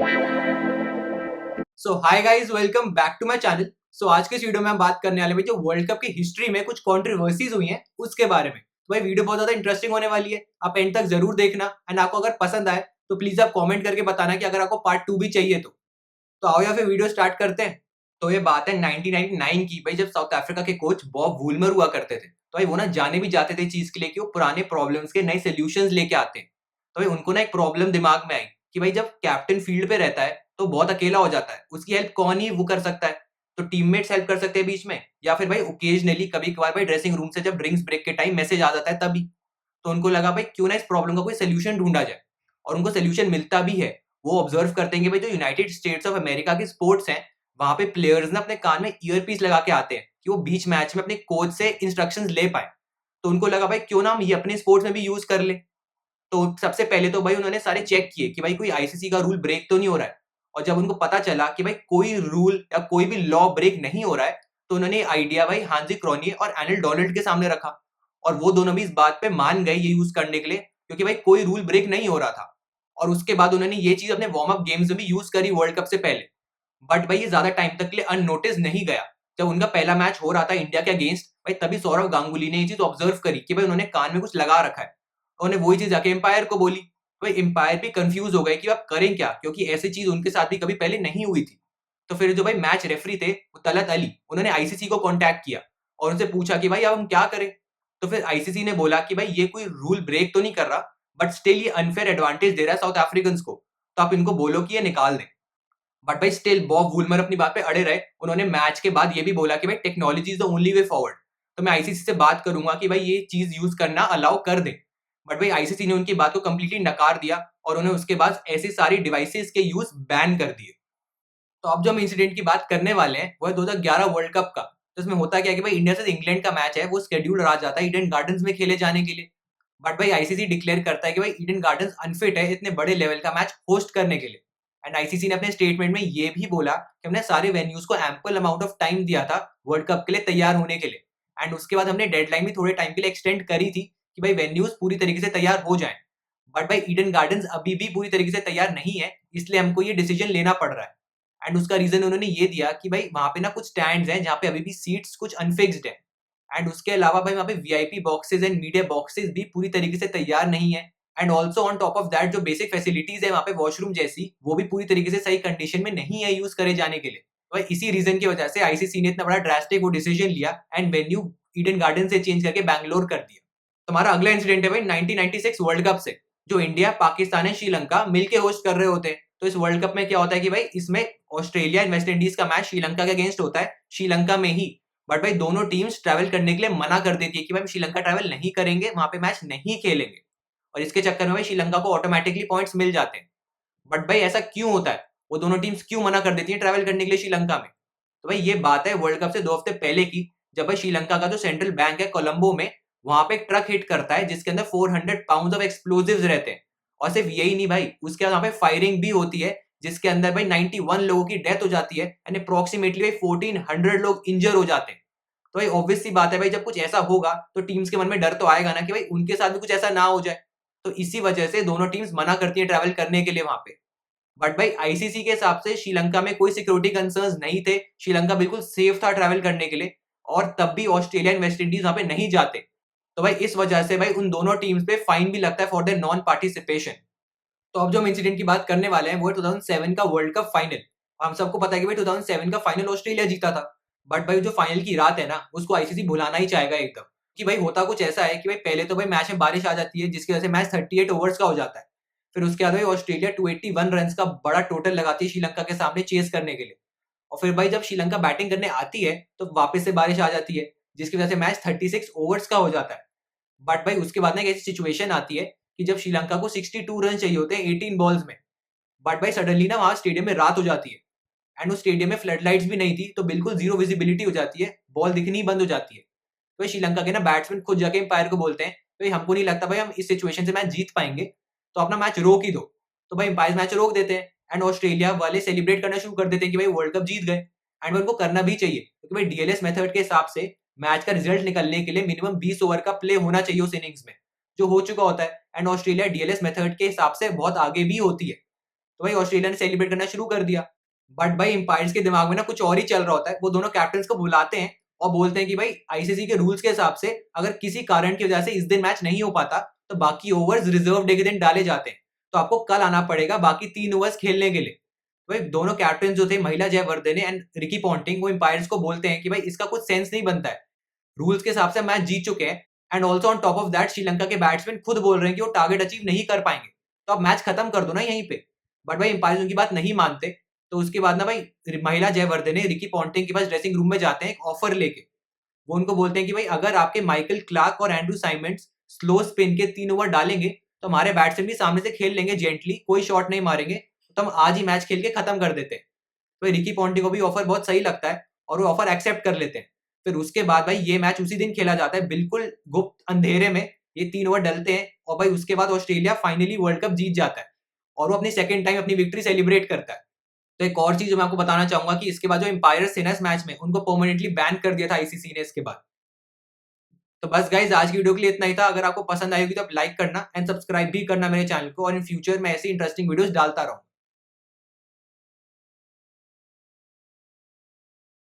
So hi guys, welcome back to my channel. So आज के इस वीडियो में हम बात करने वाले हैं जो वर्ल्ड कप की हिस्ट्री में कुछ कंट्रोवर्सीज हुई हैं उसके बारे में। तो भाई वीडियो बहुत ज्यादा इंटरेस्टिंग होने वाली है, आप एंड तक जरूर देखना। एंड आपको अगर पसंद आए तो प्लीज आप कमेंट करके बताना कि अगर आपको पार्ट 2 भी चाहिए तो आओ या फिर वीडियो स्टार्ट करते हैं। तो ये बात है 1999 की भाई, जब साउथ अफ्रीका के कोच बॉब वुलमर हुआ करते थे। तो भाई वो ना जाने भी जाते थे चीज के लिए कि वो पुराने प्रॉब्लम्स के नए सोल्यूशंस लेके आते हैं। तो भाई उनको ना एक प्रॉब्लम दिमाग में आई कि भाई जब कैप्टन फील्ड पे रहता है तो बहुत अकेला हो जाता है, उसकी हेल्प कौन ही वो कर सकता है। तो टीममेट्स हेल्प कर सकते हैं बीच में, या फिर भाई ओकेजनली कभी कभार भाई ड्रेसिंग रूम से जब ड्रिंक्स ब्रेक के टाइम मैसेज आ जाता है तभी। तो उनको लगा भाई क्यों ना इस प्रॉब्लम का कोई सोल्यूशन ढूंढा जाए, और उनको सोल्यूशन मिलता भी है। वो ऑब्जर्व करते हैं कि भाई जो यूनाइटेड स्टेट्स ऑफ अमेरिका की स्पोर्ट्स हैं, वहां पे प्लेयर्स ना अपने कान में ईयरपीस लगा के आते हैं कि वो बीच मैच में अपने कोच से इंस्ट्रक्शंस ले पाए। तो उनको लगा भाई क्यों ना हम ये अपने स्पोर्ट्स में भी यूज कर ले। तो सबसे पहले तो भाई उन्होंने सारे चेक किए कि भाई कोई आईसीसी का रूल ब्रेक तो नहीं हो रहा है। और जब उनको पता चला कि भाई कोई रूल या कोई भी लॉ ब्रेक नहीं हो रहा है, तो उन्होंने आइडिया भाई हांजी क्रॉनिये और एनिल डोनाल्ड के सामने रखा। और वो दोनों भी इस बात पे मान गए ये यूज करने के लिए, क्योंकि भाई कोई रूल ब्रेक नहीं हो रहा था। और उसके बाद उन्होंने ये चीज अपने वार्म अप गेम्स में भी यूज करी वर्ल्ड कप से पहले। बट भाई ये ज्यादा टाइम तक के लिए अननोटिस नहीं गया। जब उनका पहला मैच हो रहा था इंडिया के अगेंस्ट, भाई तभी सौरव गांगुली ने ये चीज ऑब्जर्व करी कि भाई उन्होंने कान में कुछ लगा रखा है। उन्होंने वही चीज जाके एम्पायर को बोली। भाई एम्पायर भी कंफ्यूज हो गए कि आप करें क्या, क्योंकि ऐसी चीज उनके साथ भी कभी पहले नहीं हुई थी। तो फिर जो भाई मैच रेफरी थे वो तलत अली, उन्होंने आईसीसी को कांटेक्ट किया और उनसे पूछा कि भाई अब हम क्या करें। तो फिर आईसीसी ने बोला कि भाई ये कोई रूल ब्रेक तो नहीं कर रहा, बट स्टिल ये अनफेयर एडवांटेज दे रहा है साउथ अफ्रीकन को। तो आप इनको बोलो कि ये निकाल दें। बट भाई स्टिल बॉब वुलमर अपनी बात पे अड़े रहे। उन्होंने मैच के बाद ये भी बोला कि भाई technology is the only way forward. तो मैं आईसीसी से बात करूंगा कि भाई ये चीज यूज करना अलाउ कर दें। बट भाई आईसीसी ने उनकी बात को कंप्लीटली नकार दिया और उन्हें उसके बाद ऐसी सारी डिवाइसेस के यूज बैन कर दिए। तो अब जो हम इंसिडेंट की बात करने वाले हैं वो है 2011 वर्ल्ड कप का। तो इसमें होता क्या है कि भाई इंडिया से इंग्लैंड का मैच है, वो स्केड्यूल रहा जाता है ईडन गार्डन्स में खेले जाने के लिए। बट भाई आईसीसी डिक्लेयर करता है कि भाई ईडन गार्डन्स अनफिट है इतने बड़े लेवल का मैच होस्ट करने के लिए। एंड आईसीसी ने अपने स्टेटमेंट में ये भी बोला कि हमने सारे वेन्यूज को एम्पल अमाउंट ऑफ टाइम दिया था वर्ल्ड कप के लिए तैयार होने के लिए। एंड उसके बाद हमने डेडलाइन भी थोड़े टाइम के लिए एक्सटेंड करी थी कि भाई वेन्यूज पूरी तरीके से तैयार हो जाएं। बट भाई ईडन गार्डन्स अभी भी पूरी तरीके से तैयार नहीं है, इसलिए हमको ये डिसीजन लेना पड़ रहा है। एंड उसका रीजन उन्होंने ये दिया कि भाई वहां पे ना कुछ स्टैंड्स हैं जहाँ पे अभी भी सीट्स कुछ अनफिक्स्ड है। एंड उसके अलावा भाई वहाँ पे VIP boxes and media boxes भी पूरी तरीके से तैयार नहीं है। And also on top of that जो बेसिक फैसिलिटीज है वहाँ पे वॉशरूम जैसी, वो भी पूरी तरीके से सही कंडीशन में नहीं है यूज करे जाने के लिए। तो भाई इसी रीजन की वजह से आईसीसी ने इतना बड़ा ड्रास्टिक वो डिसीजन लिया एंड वेन्यू ईडन गार्डन से चेंज करके बैंगलोर कर दिया। तो हमारा अगला इंसिडेंट है भाई 1996 वर्ल्ड कप से, जो इंडिया पाकिस्तान एंड श्रीलंका मिलके होस्ट कर रहे होते हैं। तो इस वर्ल्ड कप में क्या होता है कि भाई इसमें ऑस्ट्रेलिया एंड वेस्ट इंडीज का मैच श्रीलंका के अगेंस्ट होता है, श्रीलंका में ही। बट भाई दोनों टीम्स ट्रैवल करने के लिए मना कर देती है कि भाई श्रीलंका ट्रैवल नहीं करेंगे, वहां पे मैच नहीं खेलेंगे। और इसके चक्कर में भाई श्रीलंका को ऑटोमेटिकली पॉइंट्स मिल जाते हैं। बट भाई ऐसा क्यों होता है, वो दोनों टीम्स क्यों मना कर देती है ट्रैवल करने के लिए श्रीलंका में। तो भाई ये बात है वर्ल्ड कप से 2 हफ्ते पहले की, जब भाई श्रीलंका का जो सेंट्रल बैंक है कोलंबो में, वहां पे एक ट्रक हिट करता है जिसके अंदर 400 पाउंड ऑफ एक्सप्लोजिव्स रहते हैं। और सिर्फ यही नहीं भाई, उसके बाद वहां पे फायरिंग भी होती है जिसके अंदर भाई 91 लोगों की डेथ हो जाती है एंड अप्रोक्सीमेटली भाई 1400 लोग इंजर हो जाते हैं। तो भाई ऑब्वियस सी बात है भाई, जब कुछ ऐसा होगा तो टीम्स के मन में डर तो आएगा ना कि भाई उनके साथ भी कुछ ऐसा ना हो जाए। तो इसी वजह से दोनों टीम्स मना करती है ट्रैवल करने के लिए वहां पे। बट भाई आईसीसी के हिसाब से श्रीलंका में कोई सिक्योरिटी कंसर्न्स नहीं थे, श्रीलंका बिल्कुल सेफ था ट्रैवल करने के लिए। और तब भी ऑस्ट्रेलिया एंड वेस्ट इंडीज वहां पे नहीं जाते। तो भाई इस वजह से भाई उन दोनों टीम्स पे फाइन भी लगता है फॉर देयर नॉन पार्टिसिपेशन। तो अब जो हम इंसिडेंट की बात करने वाले हैं वो है 2007 का वर्ल्ड कप फाइनल। हम सबको पता है कि भाई 2007 का फाइनल ऑस्ट्रेलिया जीता था। बट भाई जो फाइनल की रात है ना, उसको आईसीसी भुलाना ही चाहेगा एकदम। कि भाई होता कुछ ऐसा है कि भाई पहले तो भाई मैच में बारिश आ जाती है जिसकी वजह से मैच 38 ओवर्स का हो जाता है। फिर उसके बाद भाई ऑस्ट्रेलिया 281 रन का बड़ा टोटल लगाती है श्रीलंका के सामने चेस करने के लिए। और फिर भाई जब श्रीलंका बैटिंग करने आती है तो वापस से बारिश आ जाती है, जिसकी वजह से मैच 36 ओवर्स का हो जाता है। बट भाई उसके बाद ना एक ऐसी सिचुएशन आती है कि जब श्रीलंका को 62 रन चाहिए होते हैं 18 बॉल्स में। बट भाई सडनली ना वहां स्टेडियम में रात हो जाती है एंड उस स्टेडियम में फ्लड लाइट्स भी नहीं थी, तो बिल्कुल जीरो विजिबिलिटी हो जाती है, बॉल दिखनी ही बंद हो जाती है। तो श्रीलंका के ना बैट्समैन खुद जाके एम्पायर को बोलते हैं भाई हमको नहीं लगता भाई हम इस सिचुएशन से मैच जीत पाएंगे, तो अपना मैच रोक ही दो। तो भाई एम्पायर मैच रोक देते हैं एंड ऑस्ट्रेलिया वाले सेलिब्रेट करना शुरू कर देते हैं कि भाई वर्ल्ड कप जीत गए। एंड उनको करना भी चाहिए क्योंकि भाई डीएलएस मेथड के हिसाब से मैच का रिजल्ट निकलने के लिए मिनिमम 20 ओवर का प्ले होना चाहिए उस इनिंग्स में, जो हो चुका होता है। एंड ऑस्ट्रेलिया डीएलएस मेथड के हिसाब से बहुत आगे भी होती है। तो भाई ऑस्ट्रेलिया ने सेलिब्रेट करना शुरू कर दिया। बट भाई एम्पायर्स के दिमाग में ना कुछ और ही चल रहा होता है। वो दोनों कैप्टन को बुलाते हैं और बोलते हैं कि भाई आईसीसी के रूल्स के हिसाब से अगर किसी कारण की वजह से इस दिन मैच नहीं हो पाता तो बाकी ओवर्स रिजर्व डे के दिन डाले जाते हैं, तो आपको कल आना पड़ेगा बाकी 3 ओवर्स खेलने के लिए। भाई दोनों कैप्टन जो थे, महिला जयवर्धने एंड रिकी पॉन्टिंग, वो एम्पायर्स को बोलते हैं कि भाई इसका कुछ सेंस नहीं बनता है, रूल्स के हिसाब से मैच जीत चुके हैं and also on top of that Sri Lanka के बैट्समैन खुद बोल रहे हैं कि वो टारगेट अचीव नहीं कर पाएंगे, तो आप मैच खत्म कर दो ना यहीं पे। बट भाई एम्पायर्स उनकी बात नहीं मानते। तो उसके बाद ना भाई महिला जयवर्धने रिकी पॉन्टिंग के पास ड्रेसिंग रूम में जाते हैं एक ऑफर लेके। वो उनको बोलते हैं कि भाई अगर आपके माइकल क्लार्क और एंड्रू साइमंड्स स्लो स्पिन के 3 ओवर डालेंगे तो हमारे बैट्समैन भी सामने से खेल लेंगे जेंटली, कोई शॉट नहीं मारेंगे, तो हम आज ही मैच खेल के खत्म कर देते हैं। तो रिकी पॉन्टिंग को भी ऑफर बहुत सही लगता है और वो ऑफर एक्सेप्ट कर लेते हैं। फिर उसके बाद भाई ये मैच उसी दिन खेला जाता है, बिल्कुल गुप्त अंधेरे में ये 3 ओवर डलते हैं और भाई उसके बाद ऑस्ट्रेलिया फाइनली वर्ल्ड कप जीत जाता है और वो अपनी सेकंड टाइम अपनी विक्ट्री सेलिब्रेट करता है। तो एक और चीज जो मैं आपको बताना चाहूंगा कि इसके बाद जो एम्पायर्स थे ना इस मैच में, उनको परमानेंटली बैन कर दिया था आईसीसी ने इसके बाद। तो बस गाइज आज की वीडियो के लिए इतना ही था। अगर आपको पसंद आई होगी तो आप लाइक करना एंड सब्सक्राइब भी करना मेरे चैनल को, और इन फ्यूचर में ऐसी इंटरेस्टिंग वीडियोस डालता रहूं।